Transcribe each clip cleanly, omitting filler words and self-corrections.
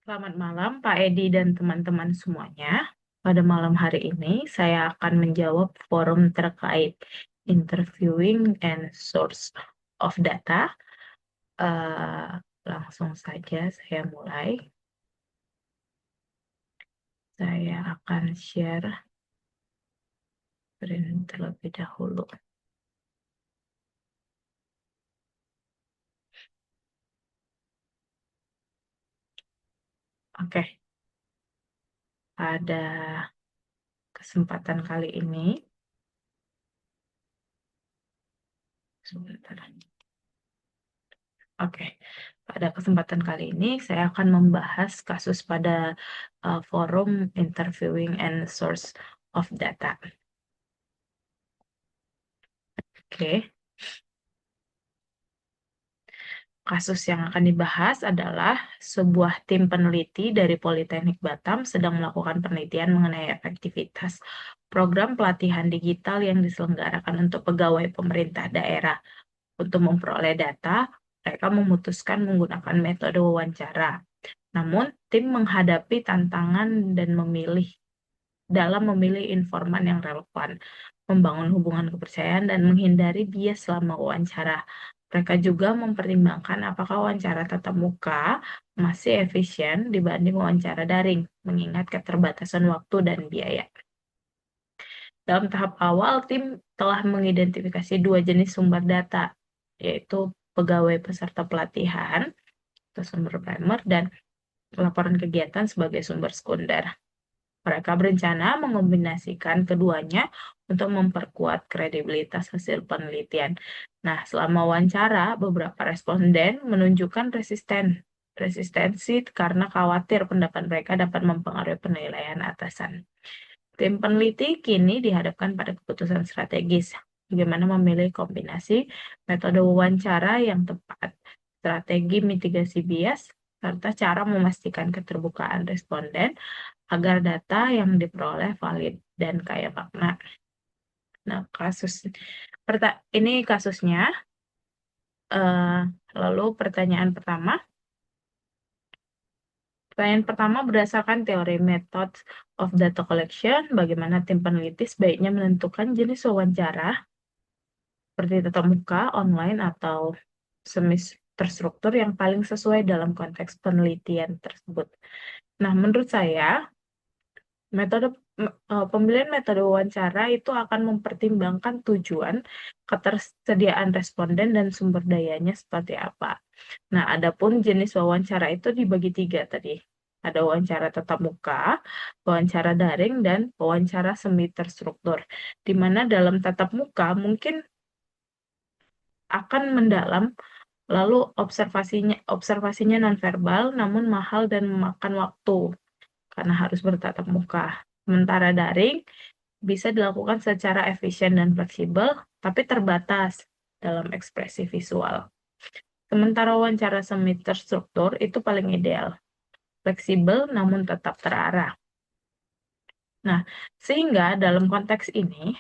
Selamat malam, Pak Edi dan teman-teman semuanya. Pada malam hari ini, saya akan menjawab forum terkait interviewing and source of data. Langsung saja saya mulai. Saya akan share screen terlebih dahulu. Oke, pada kesempatan kali ini, sebentar. Oke, pada kesempatan kali ini saya akan membahas kasus pada forum interviewing and source of data. Oke, kasus yang akan dibahas adalah sebuah tim peneliti dari Politeknik Batam sedang melakukan penelitian mengenai efektivitas program pelatihan digital yang diselenggarakan untuk pegawai pemerintah daerah. Untuk memperoleh data, mereka memutuskan menggunakan metode wawancara. Namun, tim menghadapi tantangan dan memilih informan yang relevan, membangun hubungan kepercayaan, dan menghindari bias selama wawancara. Mereka juga mempertimbangkan apakah wawancara tatap muka masih efisien dibanding wawancara daring, mengingat keterbatasan waktu dan biaya. Dalam tahap awal, tim telah mengidentifikasi dua jenis sumber data, yaitu pegawai peserta pelatihan atau sumber primer dan laporan kegiatan sebagai sumber sekunder. Mereka berencana mengombinasikan keduanya untuk memperkuat kredibilitas hasil penelitian. Nah, selama wawancara, beberapa responden menunjukkan resistensi karena khawatir pendapat mereka dapat mempengaruhi penilaian atasan. Tim peneliti kini dihadapkan pada keputusan strategis, bagaimana memilih kombinasi metode wawancara yang tepat, strategi mitigasi bias, serta cara memastikan keterbukaan responden agar data yang diperoleh valid dan kaya makna. Nah, ini kasusnya. Lalu pertanyaan pertama. Pertanyaan pertama berdasarkan teori method of data collection, bagaimana tim peneliti sebaiknya menentukan jenis wawancara seperti tatap muka, online, atau semi terstruktur yang paling sesuai dalam konteks penelitian tersebut. Nah, menurut saya, pemilihan metode wawancara itu akan mempertimbangkan tujuan, ketersediaan responden, dan sumber dayanya seperti apa. Nah, adapun jenis wawancara itu dibagi tiga tadi. Ada wawancara tatap muka, wawancara daring, dan wawancara semi terstruktur. Di mana dalam tatap muka mungkin akan mendalam, lalu observasinya nonverbal, namun mahal dan memakan waktu karena harus bertatap muka. Sementara daring bisa dilakukan secara efisien dan fleksibel, tapi terbatas dalam ekspresi visual. Sementara wawancara semi terstruktur itu paling ideal, fleksibel namun tetap terarah. Nah, sehingga dalam konteks ini,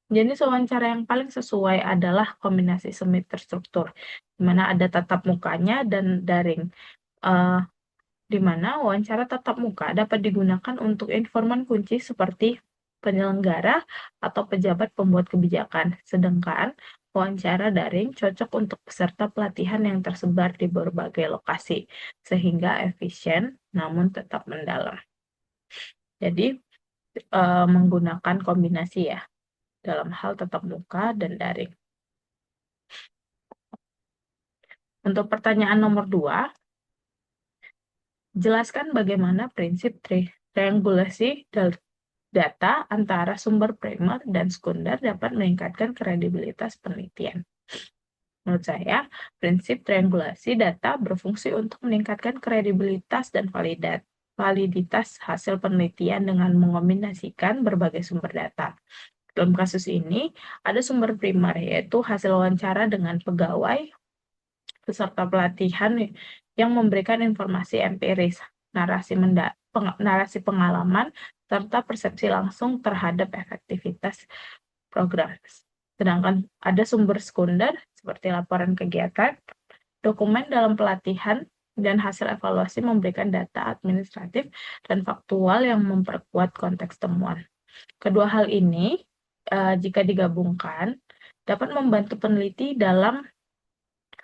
jenis wawancara yang paling sesuai adalah kombinasi semi terstruktur, di mana ada tatap mukanya dan daring. Di mana wawancara tatap muka dapat digunakan untuk informan kunci seperti penyelenggara atau pejabat pembuat kebijakan, sedangkan wawancara daring cocok untuk peserta pelatihan yang tersebar di berbagai lokasi, sehingga efisien namun tetap mendalam. Jadi, menggunakan kombinasi ya, dalam hal tatap muka dan daring. Untuk pertanyaan nomor 2, jelaskan bagaimana prinsip triangulasi data antara sumber primer dan sekunder dapat meningkatkan kredibilitas penelitian. Menurut saya, prinsip triangulasi data berfungsi untuk meningkatkan kredibilitas dan validitas hasil penelitian dengan mengombinasikan berbagai sumber data. Dalam kasus ini, ada sumber primer, yaitu hasil wawancara dengan pegawai peserta pelatihan yang memberikan informasi empiris, narasi pengalaman, serta persepsi langsung terhadap efektivitas program. Sedangkan ada sumber sekunder seperti laporan kegiatan, dokumen dalam pelatihan, dan hasil evaluasi memberikan data administratif dan faktual yang memperkuat konteks temuan. Kedua hal ini, jika digabungkan, dapat membantu peneliti dalam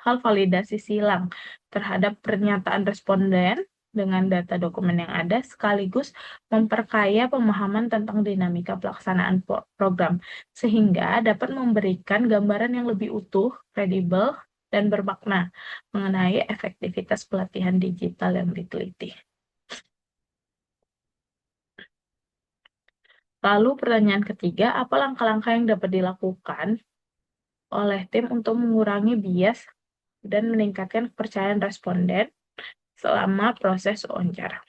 hal validasi silang terhadap pernyataan responden dengan data dokumen yang ada, sekaligus memperkaya pemahaman tentang dinamika pelaksanaan program, sehingga dapat memberikan gambaran yang lebih utuh, kredibel, dan bermakna mengenai efektivitas pelatihan digital yang diteliti. Lalu pertanyaan ketiga, apa langkah-langkah yang dapat dilakukan oleh tim untuk mengurangi bias dan meningkatkan kepercayaan responden selama proses wawancara?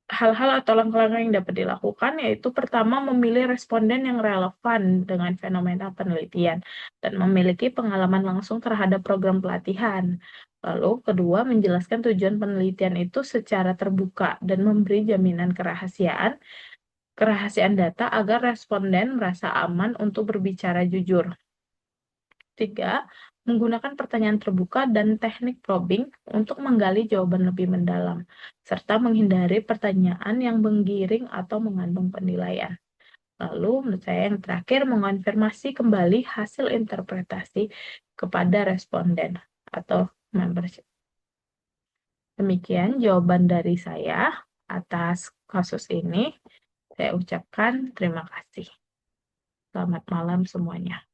Hal-hal atau langkah-langkah yang dapat dilakukan yaitu pertama memilih responden yang relevan dengan fenomena penelitian dan memiliki pengalaman langsung terhadap program pelatihan. Lalu kedua, menjelaskan tujuan penelitian itu secara terbuka dan memberi jaminan kerahasiaan data agar responden merasa aman untuk berbicara jujur. 3. Menggunakan pertanyaan terbuka dan teknik probing untuk menggali jawaban lebih mendalam, serta menghindari pertanyaan yang menggiring atau mengandung penilaian. Lalu, menurut saya yang terakhir, mengonfirmasi kembali hasil interpretasi kepada responden atau membership. Demikian jawaban dari saya atas kasus ini. Saya ucapkan terima kasih. Selamat malam semuanya.